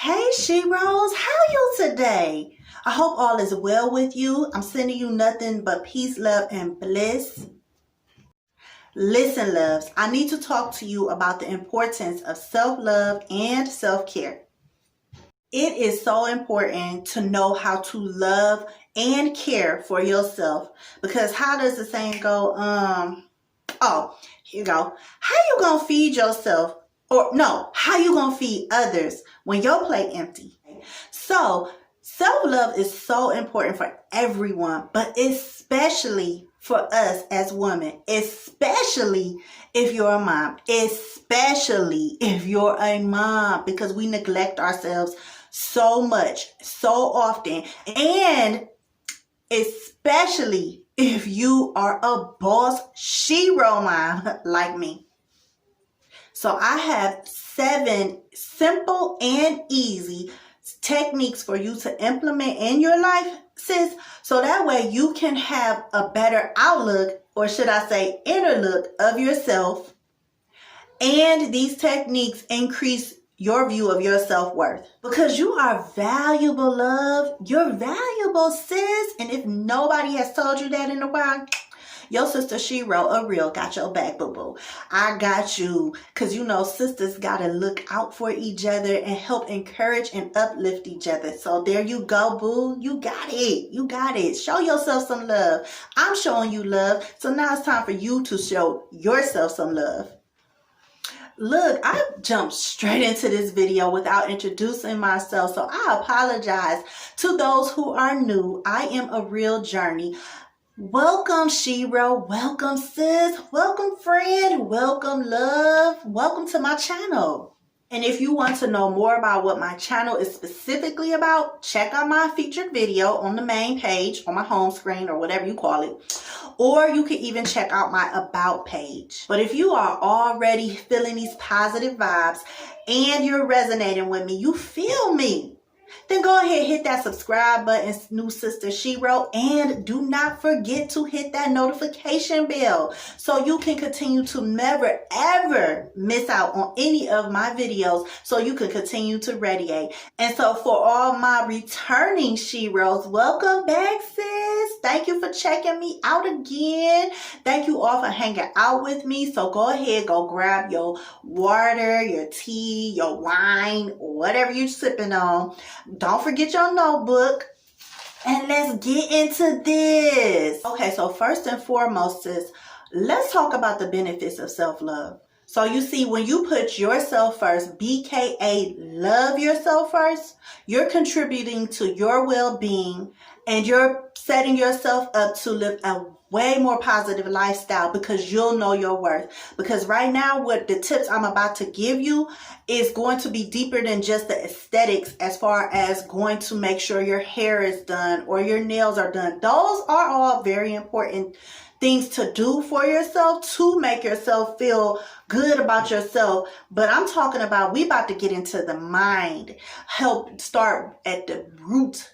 Hey She-Rose, how you today? I hope all is well with you. I'm sending you nothing but peace, love, and bliss. Listen, loves, I need to talk to you about the importance of self-love and self-care. It is so important to know how to love and care for yourself, because how does the saying go? Here you go. How you gonna feed yourself? Or no, how you gonna feed others when your plate empty? So self-love is so important for everyone, but especially for us as women, especially if you're a mom, because we neglect ourselves so much, so often, and especially if you are a boss she-ro mom like me. So I have 7 simple and easy techniques for you to implement in your life, sis, so that way you can have a better outlook, or should I say inner look of yourself. And these techniques increase your view of your self-worth, because you are valuable, love. You're valuable, sis. And if nobody has told you that in a while, your sister She-Ro, a real, got your back, boo-boo. I got you. Because you know, sisters got to look out for each other and help encourage and uplift each other. So there you go, boo. You got it. You got it. Show yourself some love. I'm showing you love. So now it's time for you to show yourself some love. Look, I jumped straight into this video without introducing myself, so I apologize to those who are new. I am a real journey. Welcome, She-Ro. Welcome, sis. Welcome, friend. Welcome, love. Welcome to my channel. And if you want to know more about what my channel is specifically about, check out my featured video on the main page, on my home screen, or whatever you call it. Or you can even check out my About page. But if you are already feeling these positive vibes and you're resonating with me, you feel me, then go ahead, hit that subscribe button, new sister She-Ro, and do not forget to hit that notification bell so you can continue to never ever miss out on any of my videos, so you can continue to radiate. And so for all my returning She-Ros, welcome back, sis. Thank you for checking me out again. Thank you all for hanging out with me. So go ahead, go grab your water, your tea, your wine, whatever you're sipping on. Don't forget your notebook, and let's get into this. Okay, so first and foremost, sis, let's talk about the benefits of self-love. So you see, when you put yourself first, B.K.A, love yourself first, you're contributing to your well-being, and you're setting yourself up to live a way more positive lifestyle, because you'll know your worth. Because right now, what the tips I'm about to give you is going to be deeper than just the aesthetics, as far as going to make sure your hair is done or your nails are done. Those are all very important things to do for yourself to make yourself feel good about yourself. But I'm talking about, we about to get into the mind, help start at the root.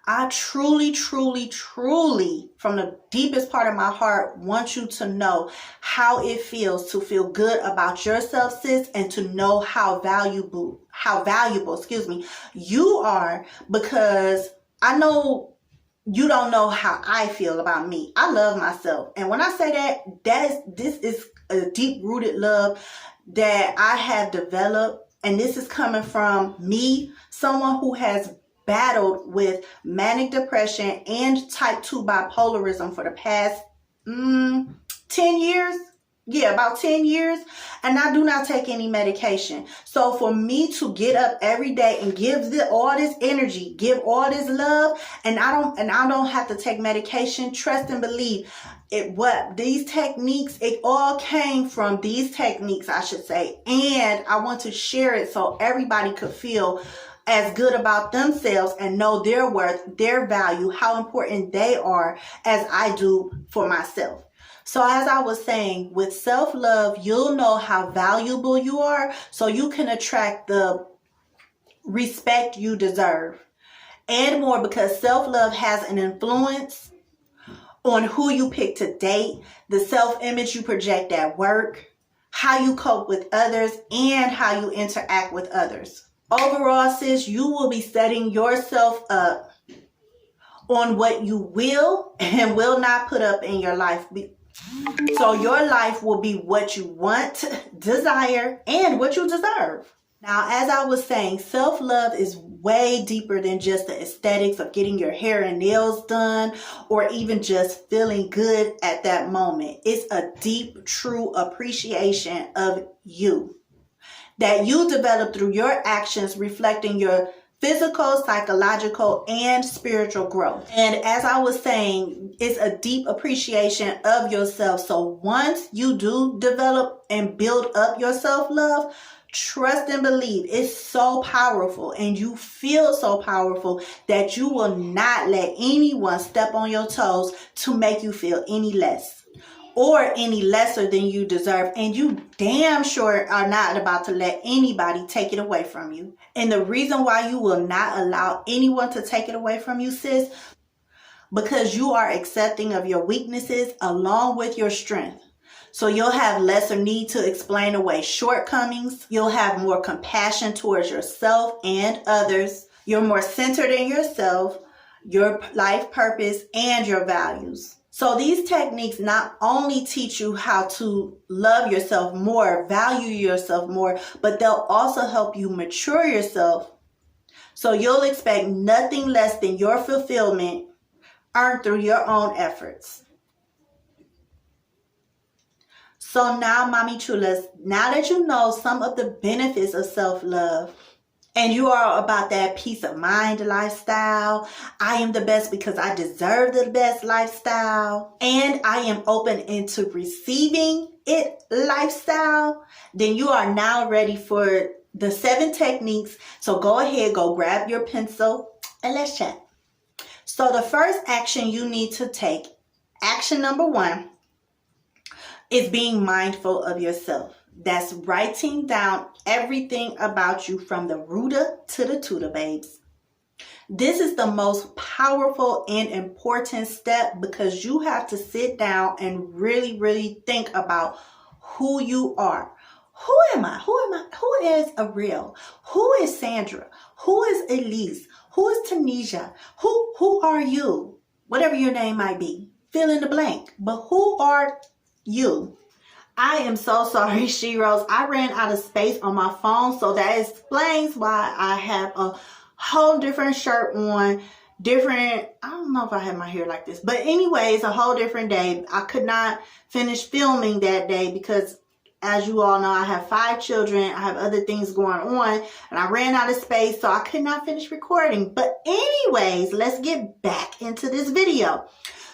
I truly, truly, truly, from the deepest part of my heart, want you to know how it feels to feel good about yourself, sis, and to know how valuable, you are, because I know you don't know how I feel about me. I love myself. And when I say this is a deep-rooted love that I have developed, and this is coming from me, someone who has battled with manic depression and type 2 bipolarism for the past 10 years. Yeah, about 10 years. And I do not take any medication. So for me to get up every day and give all this energy, give all this love, and I don't have to take medication, trust and believe these techniques, it all came from these techniques, I should say. And I want to share it so everybody could feel as good about themselves and know their worth, their value, how important they are, as I do for myself. So as I was saying, with self-love, you'll know how valuable you are, so you can attract the respect you deserve and more, because self-love has an influence on who you pick to date, the self-image you project at work, how you cope with others, and how you interact with others. Overall, sis, you will be setting yourself up on what you will and will not put up in your life. So your life will be what you want, desire, and what you deserve. Now, as I was saying, self-love is way deeper than just the aesthetics of getting your hair and nails done or even just feeling good at that moment. It's a deep, true appreciation of you that you develop through your actions reflecting your physical, psychological, and spiritual growth. And as I was saying, it's a deep appreciation of yourself. So once you do develop and build up your self-love, trust and believe it's so powerful and you feel so powerful that you will not let anyone step on your toes to make you feel any less or any lesser than you deserve. And you damn sure are not about to let anybody take it away from you. And the reason why you will not allow anyone to take it away from you, sis, because you are accepting of your weaknesses along with your strength. So you'll have lesser need to explain away shortcomings. You'll have more compassion towards yourself and others. You're more centered in yourself, your life purpose, and your values. So these techniques not only teach you how to love yourself more, value yourself more, but they'll also help you mature yourself. So you'll expect nothing less than your fulfillment earned through your own efforts. So now, Mommy Chulas, now that you know some of the benefits of self-love, and you are about that peace of mind lifestyle, I am the best because I deserve the best lifestyle, and I am open into receiving it lifestyle, then you are now ready for the 7 techniques. So go ahead, go grab your pencil, and let's chat. So the first action you need to take, action number 1, is being mindful of yourself. That's writing down everything about you from the rooter to the tutor, babes. This is the most powerful and important step because you have to sit down and really, really think about who you are. Who am I? Who is Ariel? Who is Sandra? Who is Elise? Who is Tanisha? Who are you? Whatever your name might be. Fill in the blank. But who are you? I am so sorry, She-Rose. I ran out of space on my phone, so that explains why I have a whole different shirt on. I don't know if I had my hair like this. But anyways, a whole different day. I could not finish filming that day because, as you all know, I have 5 children. I have other things going on. And I ran out of space, so I could not finish recording. But anyways, let's get back into this video.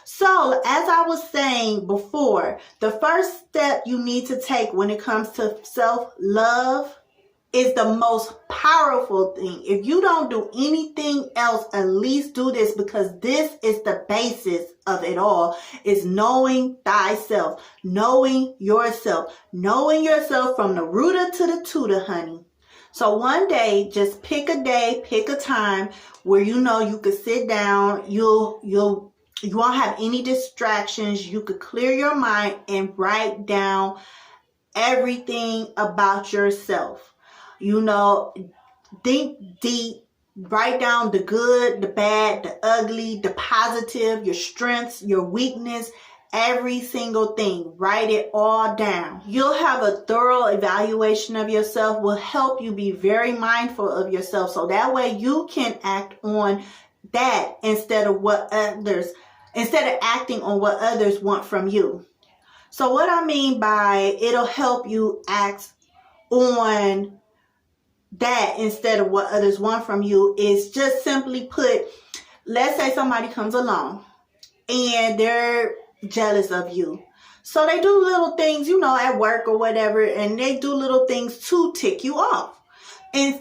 So, as I was saying before, the first step you need to take when it comes to self-love is the most powerful thing. If you don't do anything else, at least do this because this is the basis of it all, is knowing thyself, knowing yourself from the rooter to the tutor, honey. So one day, just pick a time where you know you could sit down, you won't have any distractions. You could clear your mind and write down everything about yourself. You know, think deep, write down the good, the bad, the ugly, the positive, your strengths, your weakness, every single thing. Write it all down. You'll have a thorough evaluation of yourself, will help you be very mindful of yourself. So that way you can act on that instead of acting on what others want from you. So what I mean by it'll help you act on that instead of what others want from you is just simply put, let's say somebody comes along and they're jealous of you. So they do little things, at work or whatever, and they do little things to tick you off.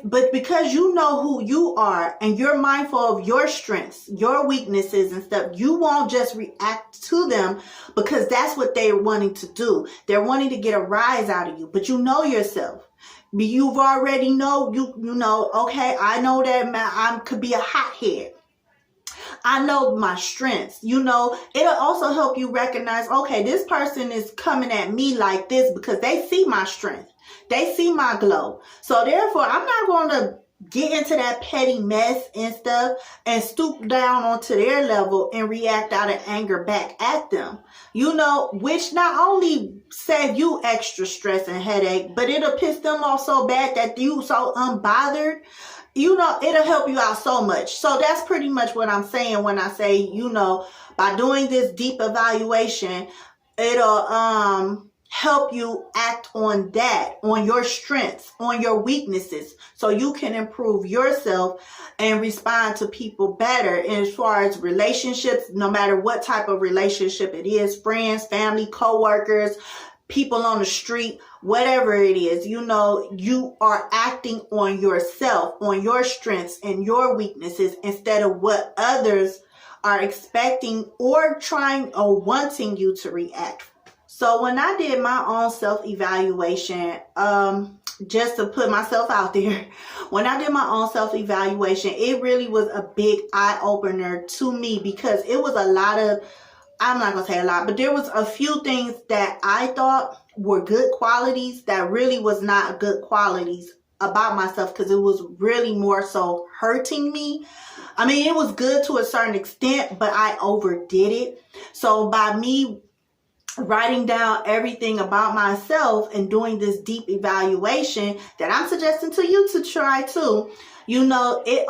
But because you know who you are and you're mindful of your strengths, your weaknesses and stuff, you won't just react to them because that's what they're wanting to do. They're wanting to get a rise out of you, but you know yourself. You've already know, okay, I know that I could be a hothead. I know my strengths. It'll also help you recognize, okay, this person is coming at me like this because they see my strength. They see my glow. So therefore, I'm not going to get into that petty mess and stuff and stoop down onto their level and react out of anger back at them. You know, which not only save you extra stress and headache, but it'll piss them off so bad that you so unbothered. You know, it'll help you out so much. So that's pretty much what I'm saying when I say, you know, by doing this deep evaluation, it'll help you act on that, on your strengths, on your weaknesses, so you can improve yourself and respond to people better. And as far as relationships, no matter what type of relationship it is, friends, family, co-workers, people on the street, whatever it is, you know, you are acting on yourself, on your strengths and your weaknesses instead of what others are expecting or trying or wanting you to react. So when I did my own self-evaluation, just to put myself out there, when I did my own self-evaluation, it really was a big eye-opener to me, because it was a lot of, I'm not going to say a lot, but there was a few things that I thought were good qualities that really was not good qualities about myself, because it was really more so hurting me. I mean, it was good to a certain extent, but I overdid it. So by me writing down everything about myself and doing this deep evaluation that I'm suggesting to you to try too, you know, it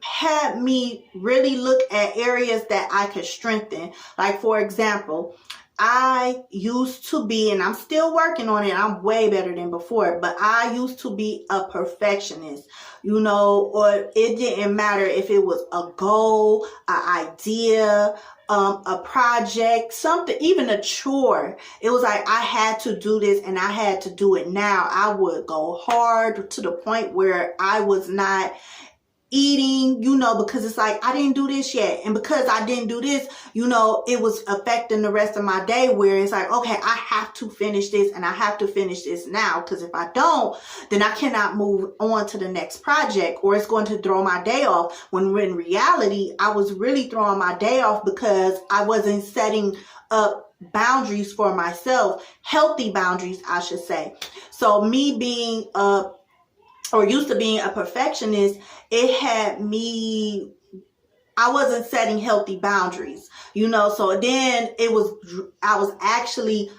had me really look at areas that I could strengthen. Like, for example, I used to be, and I'm still working on it, I'm way better than before, but I used to be a perfectionist, you know, or it didn't matter if it was a goal, an idea, a project, something, even a chore. It was like I had to do this and I had to do it now. I would go hard to the point where I was not eating, you know, because it's like I didn't do this yet. And because I didn't do this, you know, it was affecting the rest of my day, where it's like, okay, I have to finish this and I have to finish this now, because if I don't, then I cannot move on to the next project, or it's going to throw my day off. When in reality, I was really throwing my day off because I wasn't setting up boundaries for myself, healthy boundaries, I should say. So me being used to being a perfectionist, it had me, I wasn't setting healthy boundaries, you know, so then I was actually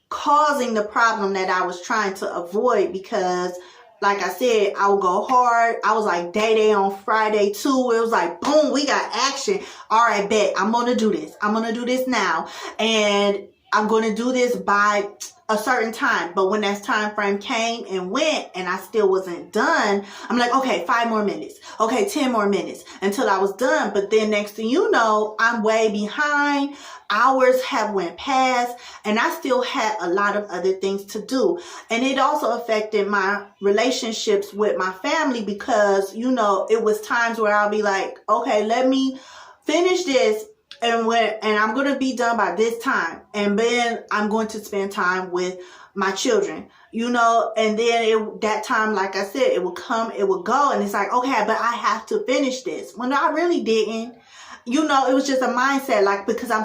causing the problem that I was trying to avoid, because like I said, I would go hard. I was like day on Friday too. It was like, boom, we got action. All right, bet. I'm going to do this. I'm going to do this now. And I'm going to do this by a certain time. But when that time frame came and went and I still wasn't done, I'm like, okay, 5 more minutes. Okay, 10 more minutes until I was done. But then next thing you know, I'm way behind. Hours have went past and I still had a lot of other things to do. And it also affected my relationships with my family, because, you know, it was times where I'll be like, okay, let me finish this. And I'm going to be done by this time. And then I'm going to spend time with my children, you know, and then that time, like I said, it would come, it would go. And it's like, okay, but I have to finish this. When I really didn't, you know, it was just a mindset, like, because I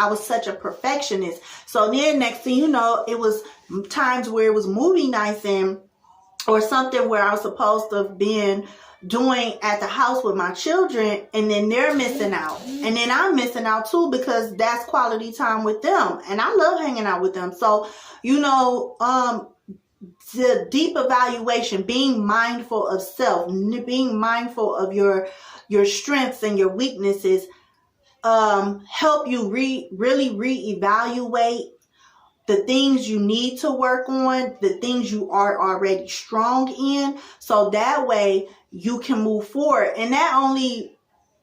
was such a perfectionist. So then next thing you know, it was times where it was movie nights or something where I was supposed to have been doing at the house with my children, and then they're missing out, and then I'm missing out too, because that's quality time with them, and I love hanging out with them. So, you know, the deep evaluation, being mindful of self, being mindful of your strengths and your weaknesses, help you really reevaluate the things you need to work on, the things you are already strong in, so that way you can move forward. And that only,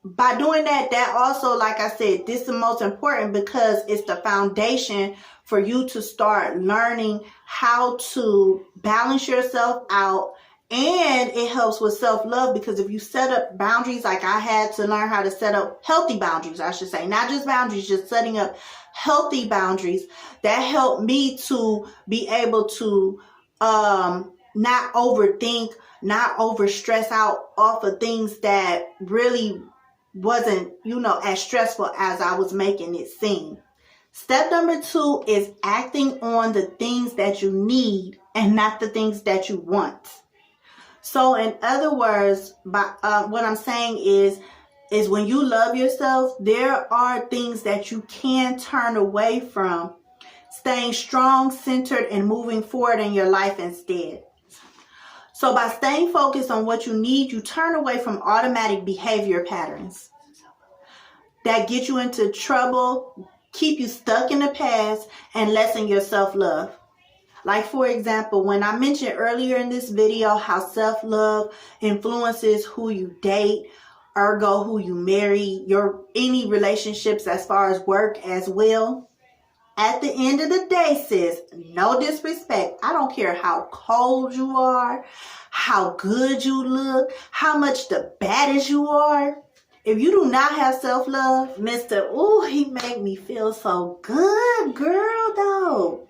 by doing that, that also, like I said, this is the most important, because it's the foundation for you to start learning how to balance yourself out. And it helps with self-love, because if you set up boundaries, like I had to learn how to set up healthy boundaries, I should say, not just boundaries, just setting up healthy boundaries, that helped me to be able to not overthink, not over stress out off of things that really wasn't, you know, as stressful as I was making it seem. Step number 2 is acting on the things that you need and not the things that you want. So in other words, what I'm saying is when you love yourself, there are things that you can turn away from, staying strong, centered, and moving forward in your life instead. So by staying focused on what you need, you turn away from automatic behavior patterns that get you into trouble, keep you stuck in the past, and lessen your self-love. Like, for example, when I mentioned earlier in this video how self-love influences who you date, ergo who you marry, any relationships as far as work as well. At the end of the day, sis, no disrespect. I don't care how cold you are, how good you look, how much the baddest you are. If you do not have self-love, Mr. Ooh, he made me feel so good, girl, though,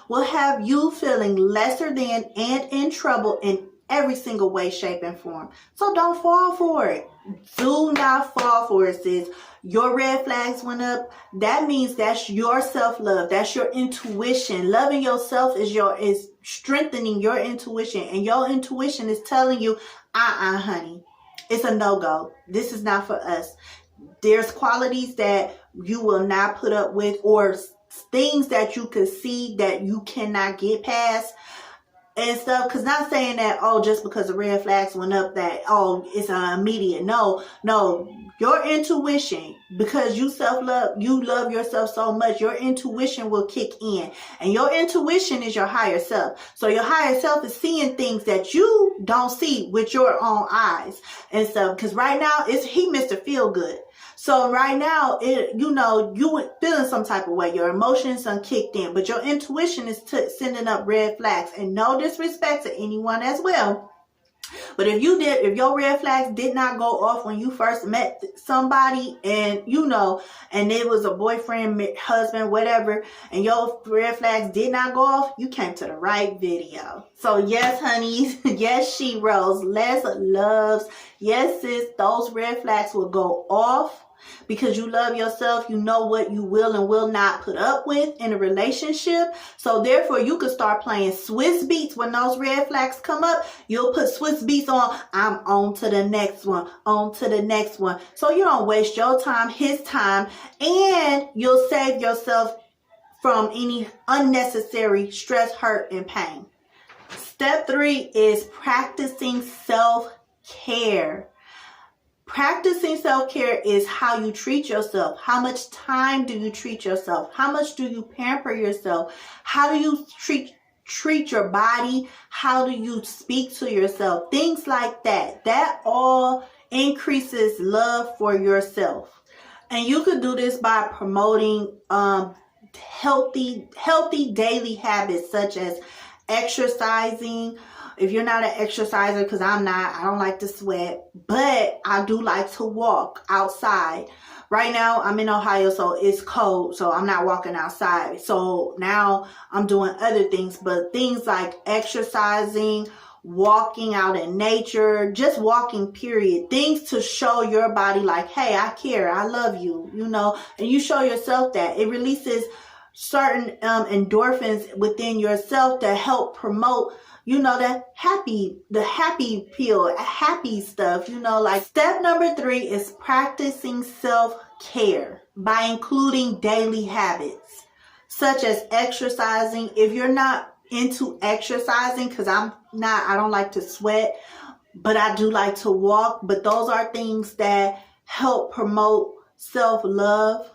will have you feeling lesser than and in trouble in every single way, shape, and form. So don't fall for it. Do not fall for it, sis. Your red flags went up. That means that's your self-love. That's your intuition. Loving yourself is strengthening your intuition. And your intuition is telling you, honey, it's a no-go. This is not for us. There's qualities that you will not put up with, or things that you could see that you cannot get past and stuff. Because not saying that, oh, just because the red flags went up that, oh, it's an immediate. No, your intuition, because you love yourself so much, your intuition will kick in. And your intuition is your higher self. So your higher self is seeing things that you don't see with your own eyes and stuff. Because right now, he Mr. Feel Good. So right now, you feeling some type of way. Your emotions done kicked in, but your intuition is sending up red flags. And no disrespect to anyone as well. But if your red flags did not go off when you first met somebody, and and it was a boyfriend, husband, whatever, and your red flags did not go off, you came to the right video. So yes, honeys, yes, she-ros, Les loves, yes, sis, those red flags will go off. Because you love yourself, you know what you will and will not put up with in a relationship. So therefore, you could start playing Swiss beats when those red flags come up. You'll put Swiss beats on. I'm on to the next one, on to the next one. So you don't waste your time, his time, and you'll save yourself from any unnecessary stress, hurt, and pain. Step 3 is practicing self-care. Practicing self-care is how you treat yourself. How much time do you treat yourself? How much do you pamper yourself? How do you treat your body? How do you speak to yourself? Things like that. That all increases love for yourself. And you could do this by promoting healthy daily habits such as exercising. If you're not an exerciser, because I'm not, I don't like to sweat, but I do like to walk outside. Right now, I'm in Ohio, so it's cold, so I'm not walking outside. So now I'm doing other things, but things like exercising, walking out in nature, just walking, period. Things to show your body like, hey, I care, I love you, and you show yourself that. It releases certain endorphins within yourself that help promote the happy pill, happy stuff, like step number 3 is practicing self-care by including daily habits such as exercising. If you're not into exercising, because I don't like to sweat, but I do like to walk, but those are things that help promote self-love.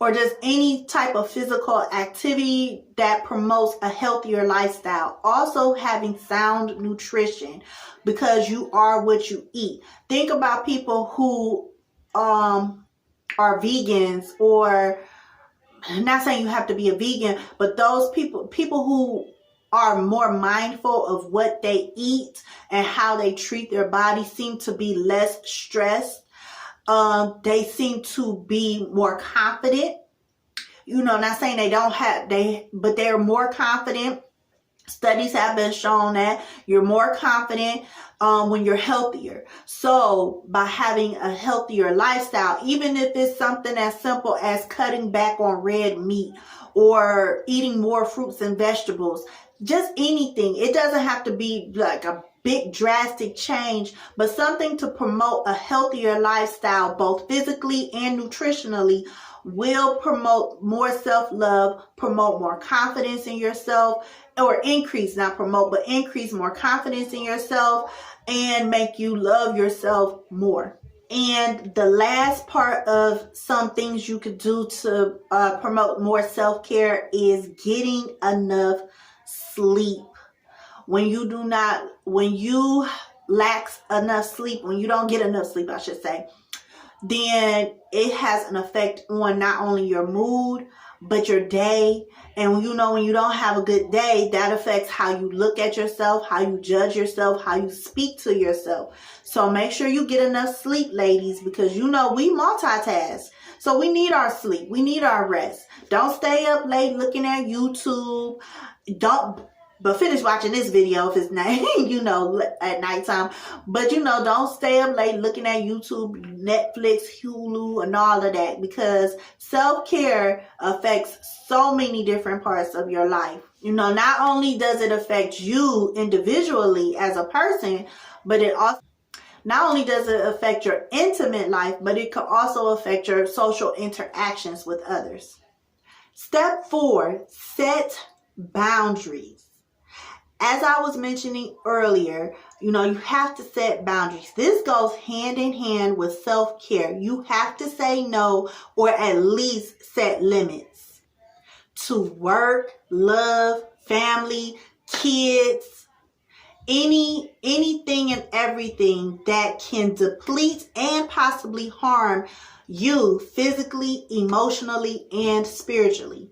Or just any type of physical activity that promotes a healthier lifestyle. Also having sound nutrition, because you are what you eat. Think about people who are vegans, or I'm not saying you have to be a vegan, but those people who are more mindful of what they eat and how they treat their body seem to be less stressed. They seem to be more confident. Not saying but they're more confident. Studies have been shown that you're more confident when you're healthier. So by having a healthier lifestyle, even if it's something as simple as cutting back on red meat or eating more fruits and vegetables, just anything. It doesn't have to be like a big drastic change, but something to promote a healthier lifestyle, both physically and nutritionally, will promote more self-love, promote more confidence in yourself, or increase, not promote, but increase more confidence in yourself and make you love yourself more. And the last part of some things you could do to promote more self-care is getting enough sleep. When you lack enough sleep, when you don't get enough sleep, I should say, then it has an effect on not only your mood, but your day. And when you don't have a good day, that affects how you look at yourself, how you judge yourself, how you speak to yourself. So make sure you get enough sleep, ladies, because we multitask. So we need our sleep. We need our rest. Don't stay up late looking at YouTube. But finish watching this video if it's not, at nighttime. But, don't stay up late looking at YouTube, Netflix, Hulu, and all of that. Because self-care affects so many different parts of your life. Not only does it affect you individually as a person, but it also, not only does it affect your intimate life, but it can also affect your social interactions with others. Step 4, set boundaries. As I was mentioning earlier, you have to set boundaries. This goes hand in hand with self-care. You have to say no, or at least set limits to work, love, family, kids, anything and everything that can deplete and possibly harm you physically, emotionally, and spiritually.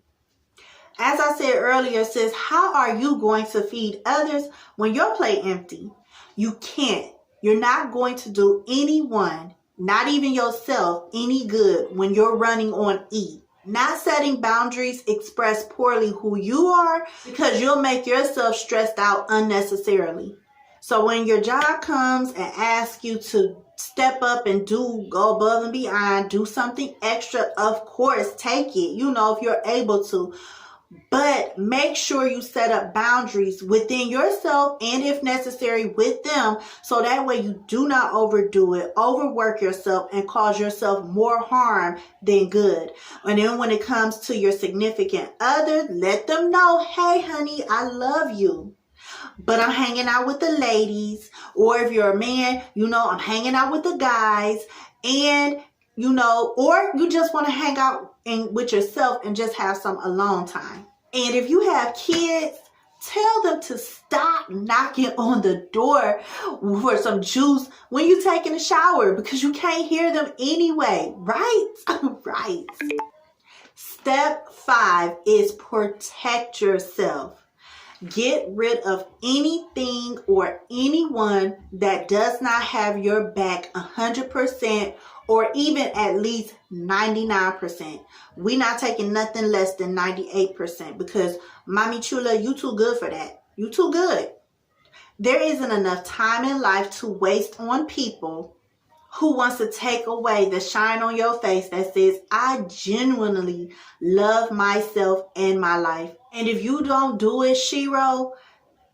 As I said earlier, sis, how are you going to feed others when your plate empty? You can't. You're not going to do anyone, not even yourself, any good when you're running on E. Not setting boundaries express poorly who you are, because you'll make yourself stressed out unnecessarily. So when your job comes and asks you to step up and go above and beyond, do something extra, of course, take it, if you're able to. But make sure you set up boundaries within yourself and, if necessary, with them, so that way you do not overdo it, overwork yourself, and cause yourself more harm than good. And then when it comes to your significant other, let them know, hey, honey, I love you, but I'm hanging out with the ladies. Or if you're a man, I'm hanging out with the guys. And or you just want to hang out with yourself and just have some alone time. And if you have kids, tell them to stop knocking on the door for some juice when you're taking a shower, because you can't hear them anyway, right? Right. Step 5 is protect yourself. Get rid of anything or anyone that does not have your back 100%, or even at least 99%. We're not taking nothing less than 98%, because Mommy Chula, you too good for that. You too good. There isn't enough time in life to waste on people who wants to take away the shine on your face that says, I genuinely love myself and my life. And if you don't do it, Shiro,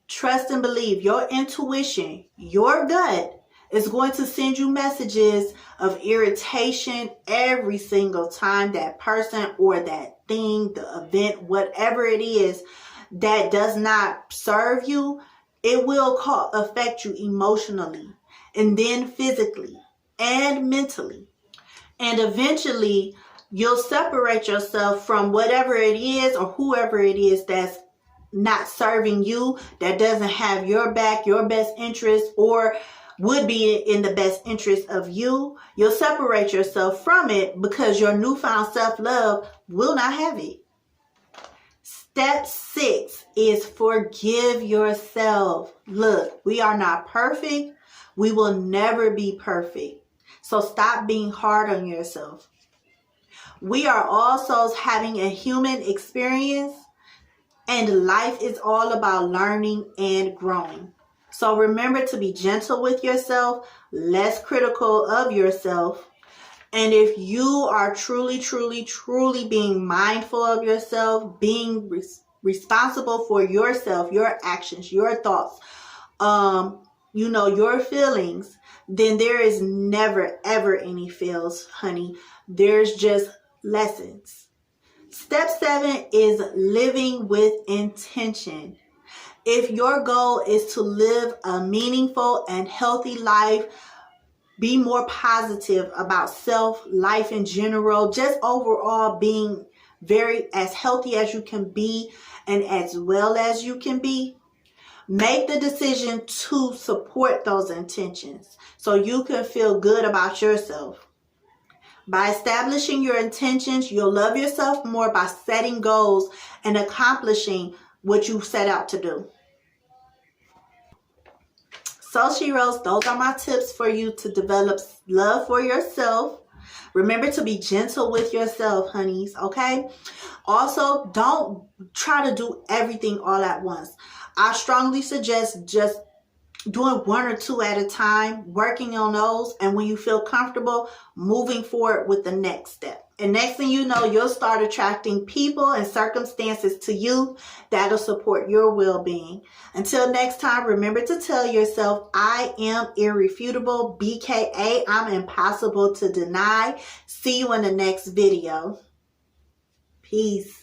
trust and believe your intuition, your gut, is going to send you messages of irritation every single time that person or that thing, the event, whatever it is that does not serve you, it will affect you emotionally, and then physically and mentally. And eventually you'll separate yourself from whatever it is or whoever it is that's not serving you, that doesn't have your back, your best interest, or would be in the best interest of you. You'll separate yourself from it because your newfound self-love will not have it. Step 6 is forgive yourself. Look, we are not perfect. We will never be perfect. So stop being hard on yourself. We are all souls having a human experience, and life is all about learning and growing. So remember to be gentle with yourself, less critical of yourself. And if you are truly, truly, truly being mindful of yourself, being responsible for yourself, your actions, your thoughts, your feelings, then there is never, ever any fails, honey. There's just lessons. Step 7 is living with intention. If your goal is to live a meaningful and healthy life, be more positive about self, life in general, just overall being as healthy as you can be and as well as you can be, make the decision to support those intentions so you can feel good about yourself. By establishing your intentions, you'll love yourself more by setting goals and accomplishing what you set out to do. So, Sheroes, those are my tips for you to develop love for yourself. Remember to be gentle with yourself, honeys, okay? Also, don't try to do everything all at once. I strongly suggest just doing 1 or 2 at a time, working on those, and when you feel comfortable, moving forward with the next step. And next thing you know, you'll start attracting people and circumstances to you that'll support your well-being. Until next time, remember to tell yourself, I am irrefutable, B.K.A. I'm impossible to deny. See you in the next video. Peace.